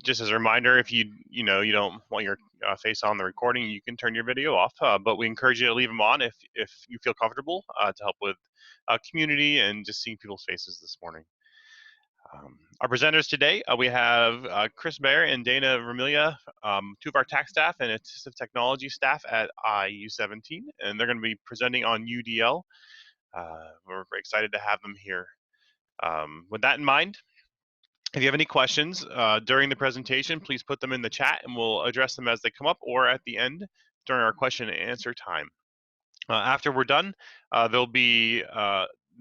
Just as a reminder, if you don't want your face on the recording, you can turn your video off. But we encourage you to leave them on if you feel comfortable to help with community and just seeing people's faces this morning. Our presenters today, we have Chris Baer and Dana Vermilya, two of our tax staff and assistive technology staff at IU17, and they're going to be presenting on UDL. We're very excited to have them here. With that in mind, if you have any questions during the presentation, please put them in the chat and we'll address them as they come up or at the end during our question and answer time. After we're done, there'll be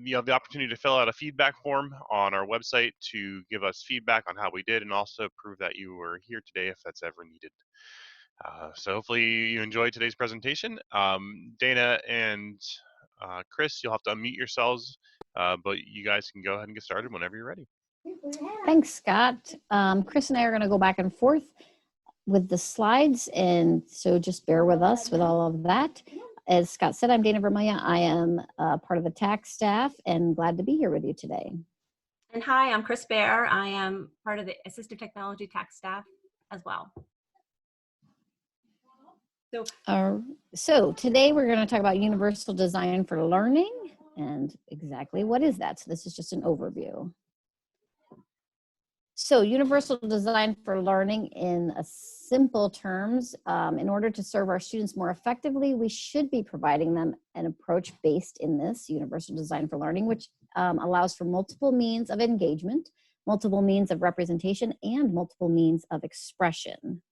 you have the opportunity to fill out a feedback form on our website to give us feedback on how we did and also prove that you were here today if that's ever needed. So hopefully you enjoyed today's presentation. Dana and Chris, you'll have to unmute yourselves, but you guys can go ahead and get started whenever you're ready. Thanks, Scott. Chris and I are going to go back and forth with the slides, and so just bear with us with all of that. As Scott said, I'm Dana Vermilya. I am part of the tax staff and glad to be here with you today. And hi, I'm Chris Baer. I am part of the assistive technology tax staff as well. So today we're going to talk about universal design for learning and exactly what is that. So this is just an overview. So universal design for learning in simple terms, in order to serve our students more effectively, we should be providing them an approach based in this universal design for learning, which allows for multiple means of engagement, multiple means of representation, and multiple means of expression.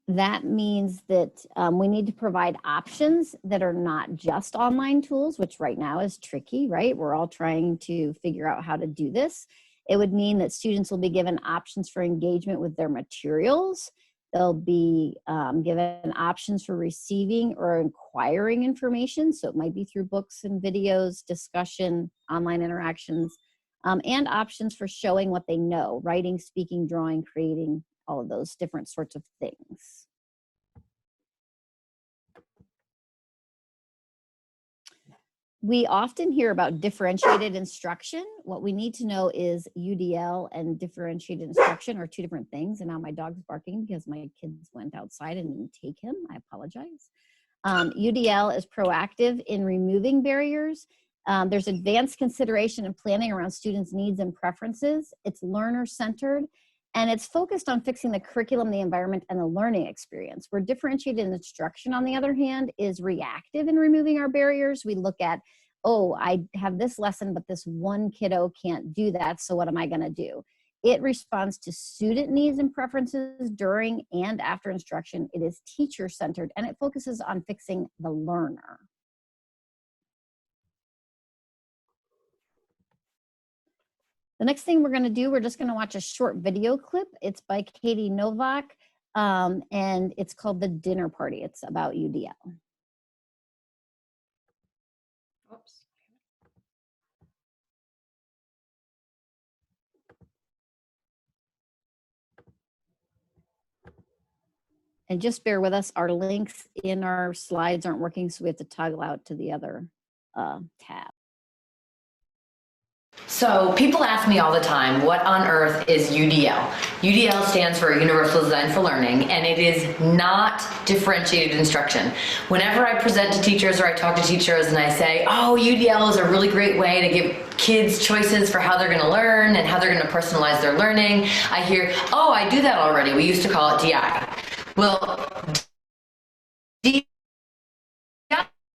That means that we need to provide options that are not just online tools, which right now is tricky, right? We're all trying to figure out how to do this. It would mean that students will be given options for engagement with their materials. They'll be given options for receiving or acquiring information. So it might be through books and videos, discussion, online interactions, and options for showing what they know, writing, speaking, drawing, creating, all of those different sorts of things. We often hear about differentiated instruction. What we need to know is UDL and differentiated instruction are two different things. And now my dog's barking because my kids went outside and didn't take him. I apologize. UDL is proactive in removing barriers. There's advanced consideration and planning around students' needs and preferences. It's learner-centered. And it's focused on fixing the curriculum, the environment, and the learning experience. Where differentiated instruction, on the other hand, is reactive in removing our barriers. We look at, oh, I have this lesson, but this one kiddo can't do that, so what am I gonna do? It responds to student needs and preferences during and after instruction. It is teacher-centered, and it focuses on fixing the learner. The next thing we're going to do, we're just going to watch a short video clip. It's by Katie Novak, and it's called The Dinner Party. It's about UDL. Oops. And just bear with us. Our links in our slides aren't working, so we have to toggle out to the other tab. So people ask me all the time, what on earth is UDL? UDL stands for Universal Design for Learning, and it is not differentiated instruction. Whenever I present to teachers or I talk to teachers and I say, oh, UDL is a really great way to give kids choices for how they're going to learn and how they're going to personalize their learning, I hear, oh, I do that already. We used to call it DI. Well, DI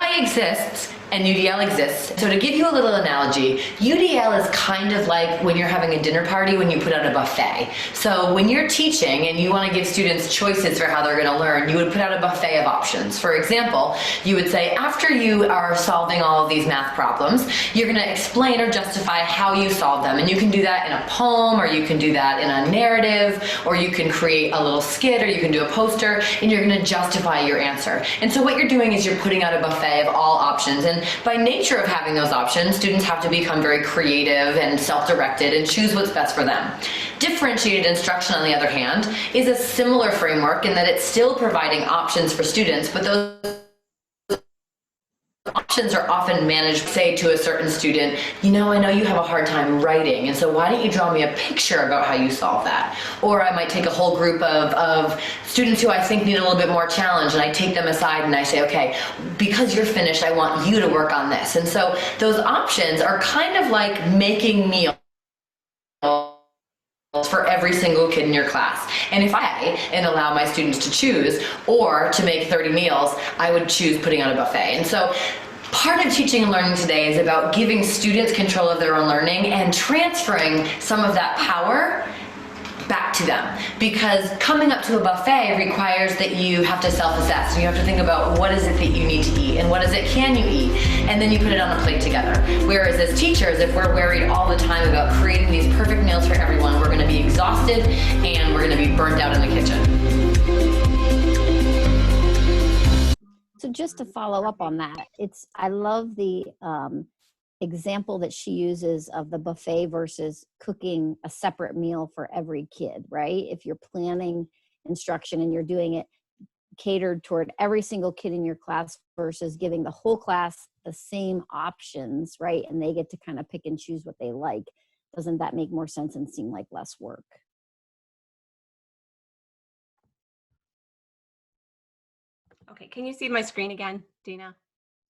exists and UDL exists. So to give you a little analogy, UDL is kind of like when you're having a dinner party when you put out a buffet. So when you're teaching and you want to give students choices for how they're going to learn, you would put out a buffet of options. For example, you would say after you are solving all of these math problems, you're going to explain or justify how you solve them. And you can do that in a poem, or you can do that in a narrative, or you can create a little skit, or you can do a poster, and you're going to justify your answer. And so what you're doing is you're putting out a buffet of all options. And by nature of having those options, students have to become very creative and self-directed and choose what's best for them. Differentiated instruction, on the other hand, is a similar framework in that it's still providing options for students, but those options options are often managed, say to a certain student, you know, I know you have a hard time writing, and so why don't you draw me a picture about how you solve that? Or I might take a whole group of students who I think need a little bit more challenge, and I take them aside and I say, okay, because you're finished, I want you to work on this. And so those options are kind of like making meals for every single kid in your class. And if and allow my students to choose, or to make 30 meals, I would choose putting on a buffet. And so part of teaching and learning today is about giving students control of their own learning and transferring some of that power back to them, because coming up to a buffet requires that you have to self-assess, and you have to think about what is it that you need to eat and what is it can you eat, and then you put it on a plate together. Whereas as teachers, if we're worried all the time about creating these perfect meals for everyone, we're going to be exhausted and we're going to be burnt out in the kitchen. So just to follow up on that, I love the example that she uses of the buffet versus cooking a separate meal for every kid, right? If you're planning instruction and you're doing it catered toward every single kid in your class versus giving the whole class the same options, right? And they get to kind of pick and choose what they like. Doesn't that make more sense and seem like less work? Okay, can you see my screen again, Dina?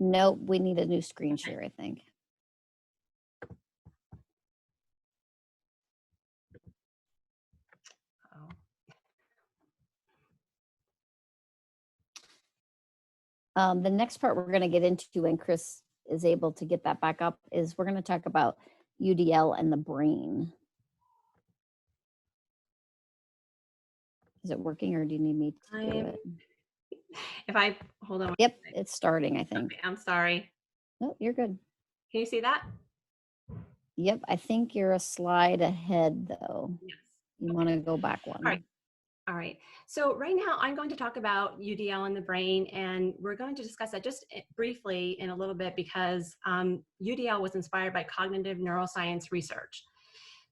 No, we need a new screen share, I think. The next part we're going to get into, when Chris is able to get that back up, is we're going to talk about UDL and the brain. Is it working, or do you need me to do it? If I hold on. Yep, it's starting, I think. Okay, I'm sorry. No, you're good. Can you see that? Yep, I think you're a slide ahead though. Yes. You want to go back one. All right. All right. So right now I'm going to talk about UDL in the brain, and we're going to discuss that just briefly in a little bit, because UDL was inspired by cognitive neuroscience research.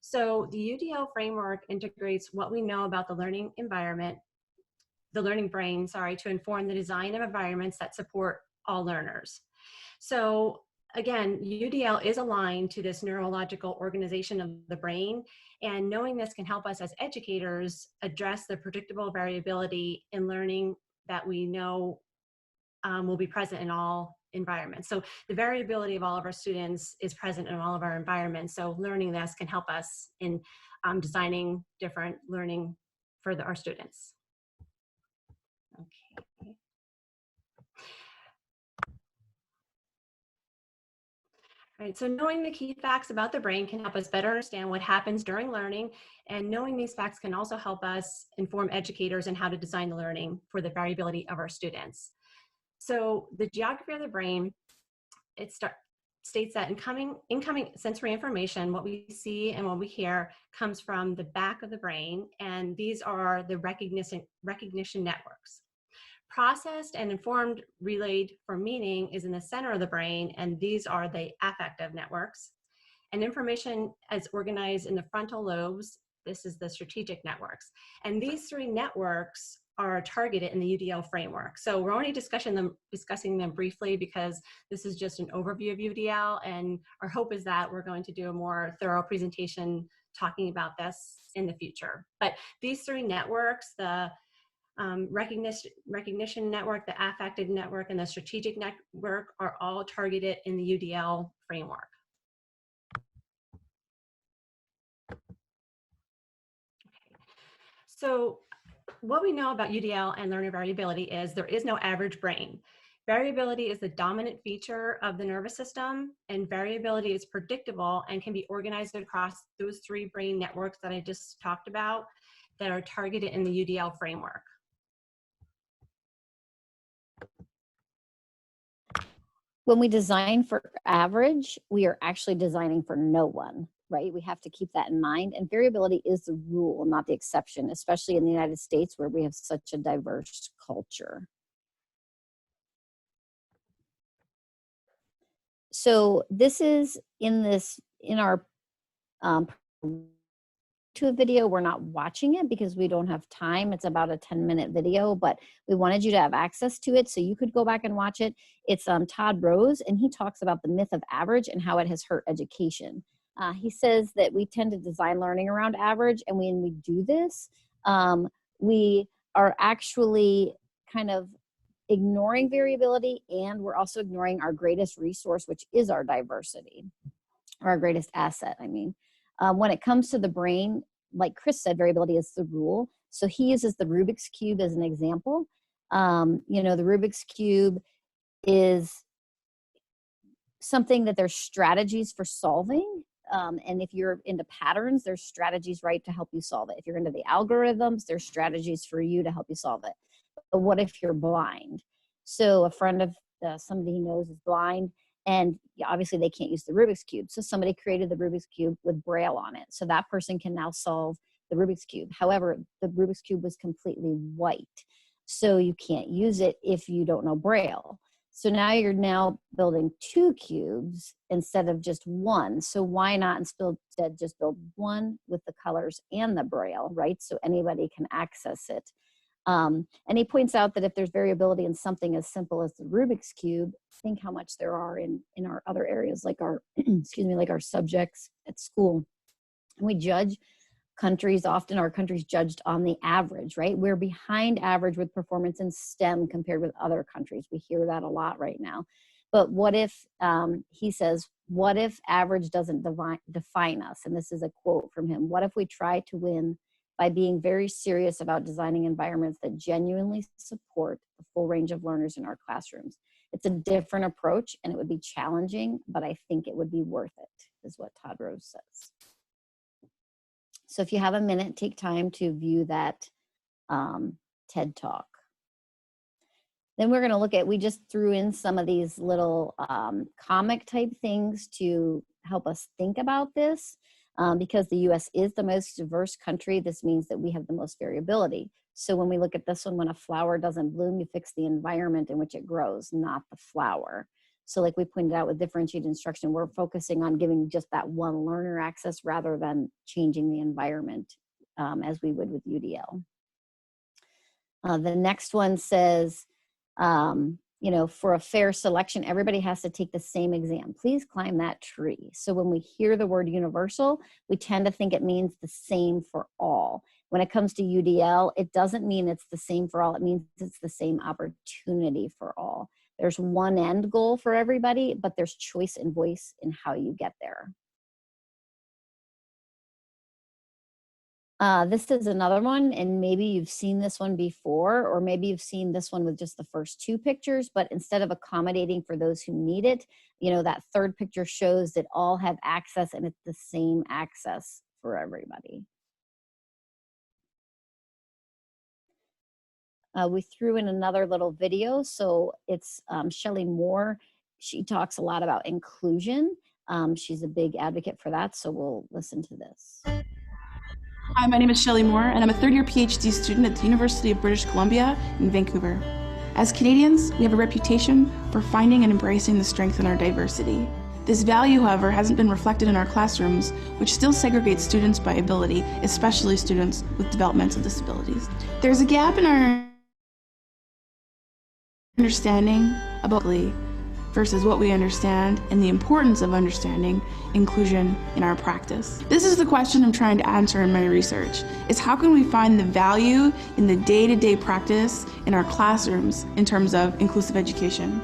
So the UDL framework integrates what we know about the learning environment, the learning brain, to inform the design of environments that support all learners. So again, UDL is aligned to this neurological organization of the brain, and knowing this can help us as educators address the predictable variability in learning that we know will be present in all environments. So the variability of all of our students is present in all of our environments. So learning this can help us in designing different learning for our students. Okay. All right, so knowing the key facts about the brain can help us better understand what happens during learning, and knowing these facts can also help us inform educators in how to design the learning for the variability of our students. So the geography of the brain, it states that incoming sensory information, what we see and what we hear, comes from the back of the brain, and these are the recognition networks. Processed and informed relayed for meaning is in the center of the brain, and these are the affective networks. And information is organized in the frontal lobes. This is the strategic networks. And these three networks are targeted in the UDL framework. So we're only discussing them briefly because this is just an overview of UDL, and our hope is that we're going to do a more thorough presentation talking about this in the future. But these three networks, the recognition network, the affective network, and the strategic network, are all targeted in the UDL framework. Okay. So what we know about UDL and learner variability is there is no average brain. Variability is the dominant feature of the nervous system, and variability is predictable and can be organized across those three brain networks that I just talked about that are targeted in the UDL framework. When we design for average, we are actually designing for no one, right? We have to keep that in mind. And variability is the rule, not the exception, especially in the United States where we have such a diverse culture. So this is in our to a video. We're not watching it because we don't have time. It's about a 10-minute video, but we wanted you to have access to it so you could go back and watch it. It's Todd Rose, and he talks about the myth of average and how it has hurt education. He says that we tend to design learning around average, and when we do this, we are actually kind of ignoring variability, and we're also ignoring our greatest resource, which is our diversity, or our greatest asset, I mean. When it comes to the brain, like Chris said, variability is the rule. So he uses the Rubik's Cube as an example. You know, the Rubik's Cube is something that there's strategies for solving. And if you're into patterns, there's strategies, right, to help you solve it. If you're into the algorithms, there's strategies for you to help you solve it. But what if you're blind? So a friend of somebody he knows is blind, and obviously they can't use the Rubik's Cube. So somebody created the Rubik's Cube with Braille on it. So that person can now solve the Rubik's Cube. However, the Rubik's Cube was completely white. So you can't use it if you don't know Braille. So now you're building 2 cubes instead of just 1. So why not instead just build 1 with the colors and the Braille, right? So anybody can access it. And he points out that if there's variability in something as simple as the Rubik's Cube, think how much there are in our other areas, like our, like our subjects at school. And we judge countries, often our countries judged on the average, right? We're behind average with performance in STEM compared with other countries. We hear that a lot right now. But what if, he says, what if average doesn't define us? And this is a quote from him. What if we try to win by being very serious about designing environments that genuinely support the full range of learners in our classrooms? It's a different approach, and it would be challenging, but I think it would be worth it, is what Todd Rose says. So if you have a minute, take time to view that TED Talk. Then we're going to look at, we just threw in some of these little comic type things to help us think about this. Because the US is the most diverse country, this means that we have the most variability. So when we look at this one, when a flower doesn't bloom, you fix the environment in which it grows, not the flower. So like we pointed out with differentiated instruction, we're focusing on giving just that one learner access rather than changing the environment as we would with UDL. The next one says, you know, for a fair selection, everybody has to take the same exam. Please climb that tree. So when we hear the word universal, we tend to think it means the same for all. When it comes to UDL, it doesn't mean it's the same for all. It means it's the same opportunity for all. There's one end goal for everybody, but there's choice and voice in how you get there. This is another one, and maybe you've seen this one before, or maybe you've seen this one with just the first 2 pictures, but instead of accommodating for those who need it, you know, that third picture shows that all have access and it's the same access for everybody. We threw in another little video. So it's Shelley Moore. She talks a lot about inclusion. She's a big advocate for that. So we'll listen to this. Hi, my name is Shelley Moore, and I'm a third-year PhD student at the University of British Columbia in Vancouver. As Canadians, we have a reputation for finding and embracing the strength in our diversity. This value, however, hasn't been reflected in our classrooms, which still segregates students by ability, especially students with developmental disabilities. There's a gap in our understanding about versus what we understand and the importance of understanding inclusion in our practice. This is the question I'm trying to answer in my research, is how can we find the value in the day-to-day practice in our classrooms in terms of inclusive education?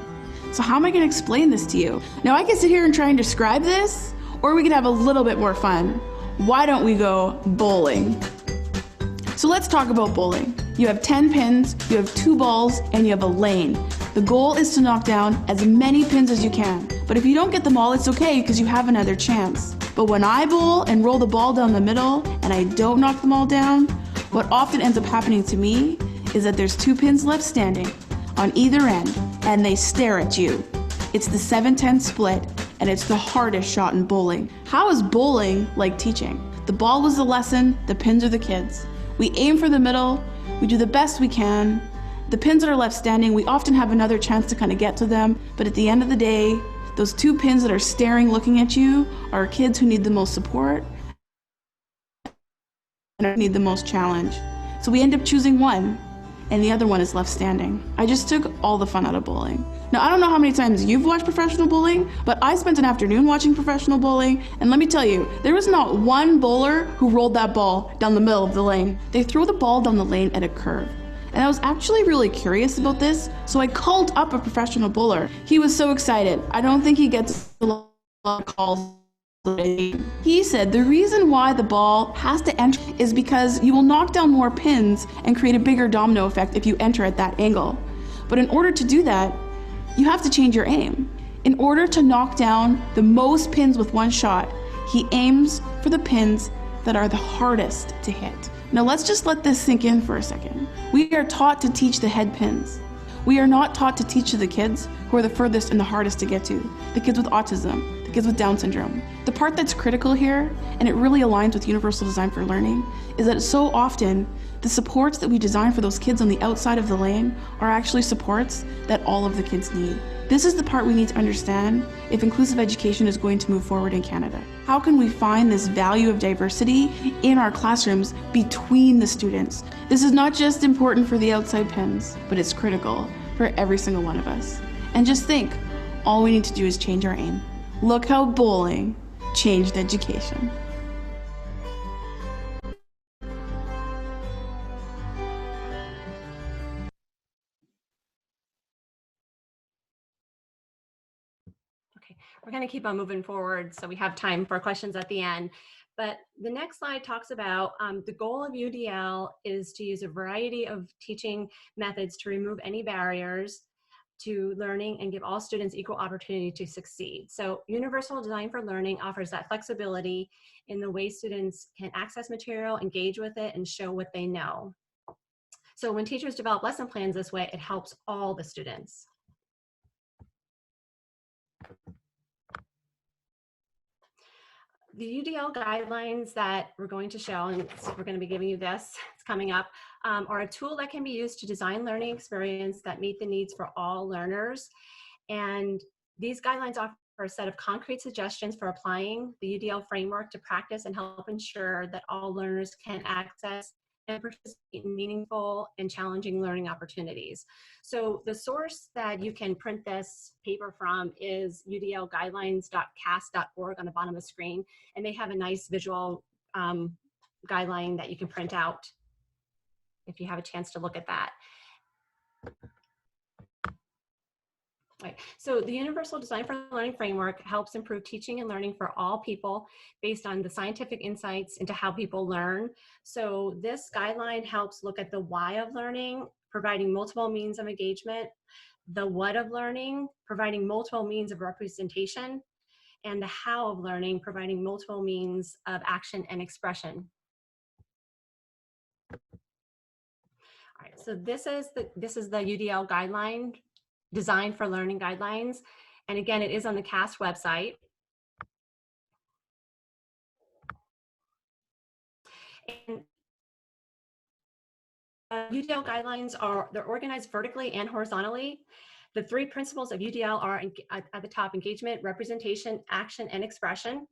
So how am I going to explain this to you? Now I can sit here and try and describe this, or we could have a little bit more fun. Why don't we go bowling? So let's talk about bowling. You have 10 pins, you have 2 balls, and you have a lane. The goal is to knock down as many pins as you can. But if you don't get them all, it's okay because you have another chance. But when I bowl and roll the ball down the middle and I don't knock them all down, what often ends up happening to me is that there's 2 pins left standing on either end and they stare at you. It's the 7-10 split and it's the hardest shot in bowling. How is bowling like teaching? The ball was the lesson, the pins are the kids. We aim for the middle, we do the best we can. The pins that are left standing, we often have another chance to kind of get to them, but at the end of the day, those 2 pins that are staring, looking at you, are kids who need the most support. need the most challenge. So we end up choosing one, and the other one is left standing. I just took all the fun out of bowling. Now, I don't know how many times you've watched professional bowling, but I spent an afternoon watching professional bowling, and let me tell you, there was not one bowler who rolled that ball down the middle of the lane. They throw the ball down the lane at a curve. And I was actually really curious about this, so I called up a professional bowler. He was so excited. I don't think he gets a lot of calls. He said the reason why the ball has to enter is because you will knock down more pins and create a bigger domino effect if you enter at that angle. But in order to do that, you have to change your aim. In order to knock down the most pins with one shot, he aims for the pins that are the hardest to hit. Now let's just let this sink in for a second. We are taught to teach the head pins. We are not taught to teach to the kids who are the furthest and the hardest to get to, the kids with autism, the kids with Down syndrome. The part that's critical here, and it really aligns with Universal Design for Learning, is that so often the supports that we design for those kids on the outside of the lane are actually supports that all of the kids need. This is the part we need to understand if inclusive education is going to move forward in Canada. How can we find this value of diversity in our classrooms between the students? This is not just important for the outside pins, but it's critical for every single one of us. And just think, all we need to do is change our aim. Look how bowling changed education. Okay, we're going to keep on moving forward so we have time for questions at the end. But the next slide talks about the goal of UDL is to use a variety of teaching methods to remove any barriers to learning and give all students equal opportunity to succeed. So Universal Design for Learning offers that flexibility in the way students can access material, engage with it, and show what they know. So when teachers develop lesson plans this way, it helps all the students. The UDL guidelines that we're going to show, and we're going to be giving you this, it's coming up, are a tool that can be used to design learning experience that meet the needs for all learners. And these guidelines offer a set of concrete suggestions for applying the UDL framework to practice and help ensure that all learners can access and participate in meaningful and challenging learning opportunities. So the source that you can print this paper from is udlguidelines.cas.org on the bottom of the screen, and they have a nice visual guideline that you can print out if you have a chance to look at that. Right. So the Universal Design for Learning framework helps improve teaching and learning for all people based on the scientific insights into how people learn. So this guideline helps look at the why of learning, providing multiple means of engagement, the what of learning, providing multiple means of representation, and the how of learning, providing multiple means of action and expression. All right, so this is the UDL guideline, Design for Learning guidelines. And again, it is on the CAST website. And UDL guidelines they're organized vertically and horizontally. The three principles of UDL are at the top: engagement, representation, action, and expression.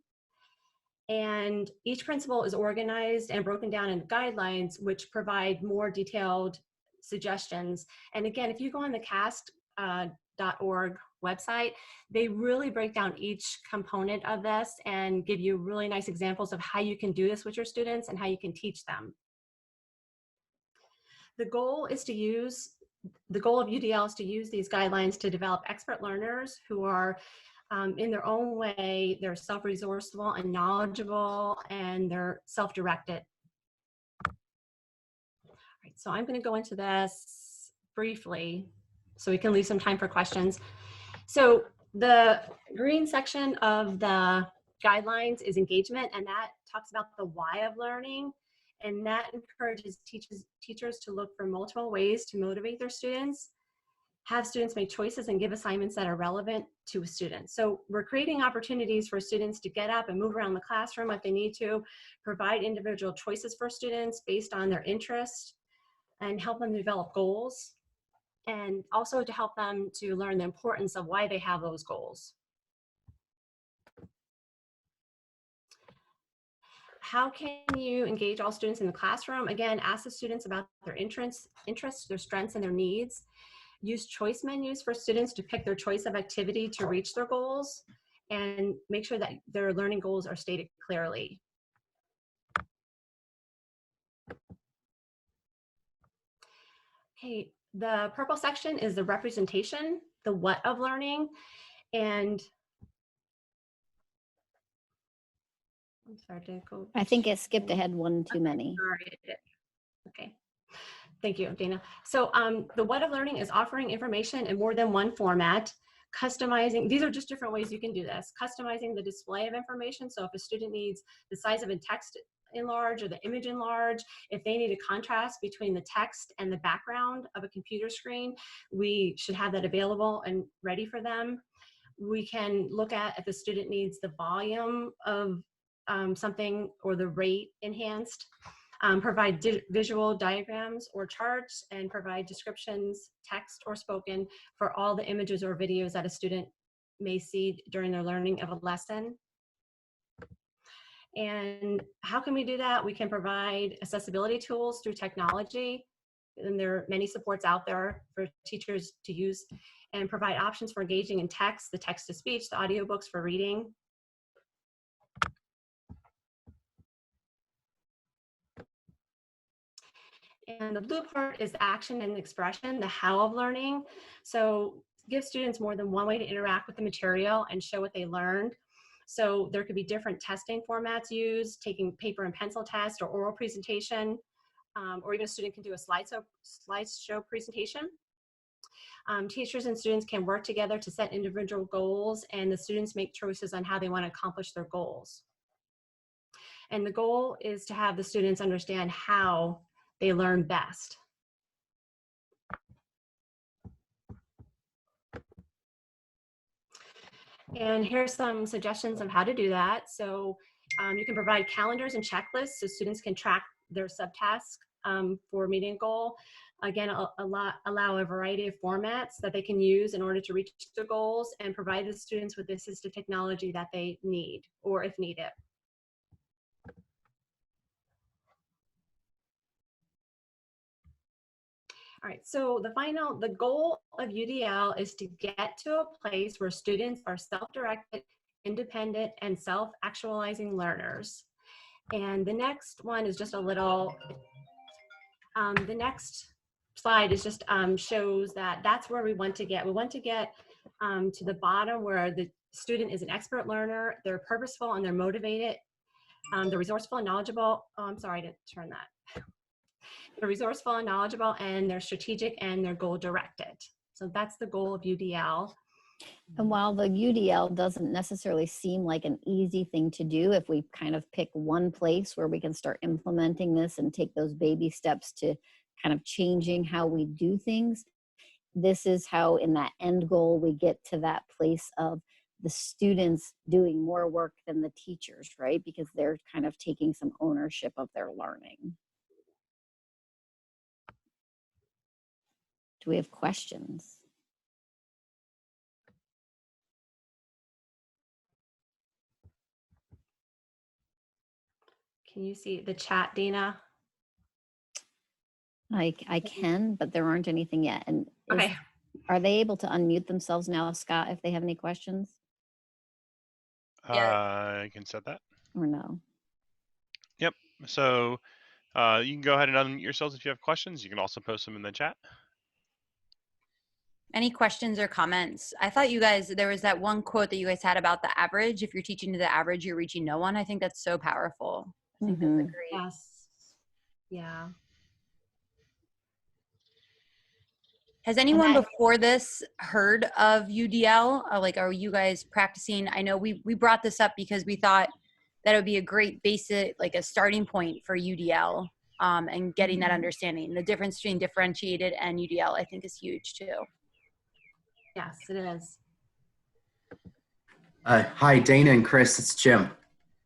And each principle is organized and broken down in guidelines, which provide more detailed suggestions. And again, if you go on the CAST.org website, they really break down each component of this and give you really nice examples of how you can do this with your students and how you can teach them. The goal of UDL is to use these guidelines to develop expert learners who are in their own way, they're self-resourceful and knowledgeable, and they're self-directed. All right, so I'm going to go into this briefly so we can leave some time for questions. So the green section of the guidelines is engagement, and that talks about the why of learning, and that encourages teachers to look for multiple ways to motivate their students, have students make choices, and give assignments that are relevant to students. So we're creating opportunities for students to get up and move around the classroom if they need to, provide individual choices for students based on their interest, and help them develop goals, and also to help them to learn the importance of why they have those goals. how can you engage all students in the classroom? Again, ask the students about their interests, their strengths, and their needs. Use choice menus for students to pick their choice of activity to reach their goals, and make sure that their learning goals are stated clearly. Okay, the purple section is the representation, the what of learning, and I'm sorry to go. I think it skipped ahead one too many. Sorry, it did. Okay. Thank you, Dana. So the what of learning is offering information in more than one format, customizing, these are just different ways you can do this, customizing the display of information. So if a student needs the size of a text enlarge or the image enlarge, if they need a contrast between the text and the background of a computer screen, we should have that available and ready for them. We can look at if the student needs the volume of something or the rate enhanced. Provide visual diagrams or charts, and provide descriptions, text or spoken, for all the images or videos that a student may see during their learning of a lesson. And how can we do that? We can provide accessibility tools through technology, and there are many supports out there for teachers to use, and provide options for engaging in text, the text-to-speech, the audiobooks for reading. And the blue part is action and expression, the how of learning. So give students more than one way to interact with the material and show what they learned. So there could be different testing formats used, taking paper and pencil test or oral presentation, or even a student can do a slideshow presentation. Teachers and students can work together to set individual goals, and the students make choices on how they want to accomplish their goals. And the goal is to have the students understand how they learn best. And here's some suggestions of how to do that. So you can provide calendars and checklists so students can track their subtasks for meeting a goal. Again, allow a variety of formats that they can use in order to reach their goals, and provide the students with the assistive technology that they need, or if needed. All right, so the goal of UDL is to get to a place where students are self-directed, independent, and self-actualizing learners. And the next one is just a little, the next slide is just shows that that's where we want to get. We want to get to the bottom where the student is an expert learner, they're purposeful and they're motivated, they're resourceful and knowledgeable. Oh, I'm sorry to turn that. They're resourceful and knowledgeable, and they're strategic and they're goal directed. So that's the goal of UDL. And while the UDL doesn't necessarily seem like an easy thing to do, if we kind of pick one place where we can start implementing this and take those baby steps to kind of changing how we do things, this is how in that end goal we get to that place of the students doing more work than the teachers, right? Because they're kind of taking some ownership of their learning. Do we have questions? Can you see the chat, Dina? I can, but there aren't anything yet. And Okay. Are they able to unmute themselves now, Scott, if they have any questions? I can set that. Or no? Yep. So you can go ahead and unmute yourselves if you have questions. You can also post them in the chat. Any questions or comments? I thought you guys, there was that one quote that you guys had about the average. If you're teaching to the average, you're reaching no one. I think that's so powerful. I think that's a great. Yes. Yeah. Has anyone before this heard of UDL? Like, are you guys practicing? I know we brought this up because we thought that it would be a great basic, like a starting point for UDL and getting that understanding. The difference between differentiated and UDL, I think, is huge too. Yes, it is. Hi, Dana and Chris, it's Jim.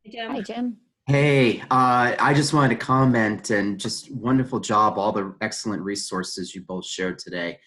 Hey, Jim. Hi, Jim. Hey, I just wanted to comment and just wonderful job, all the excellent resources you both shared today.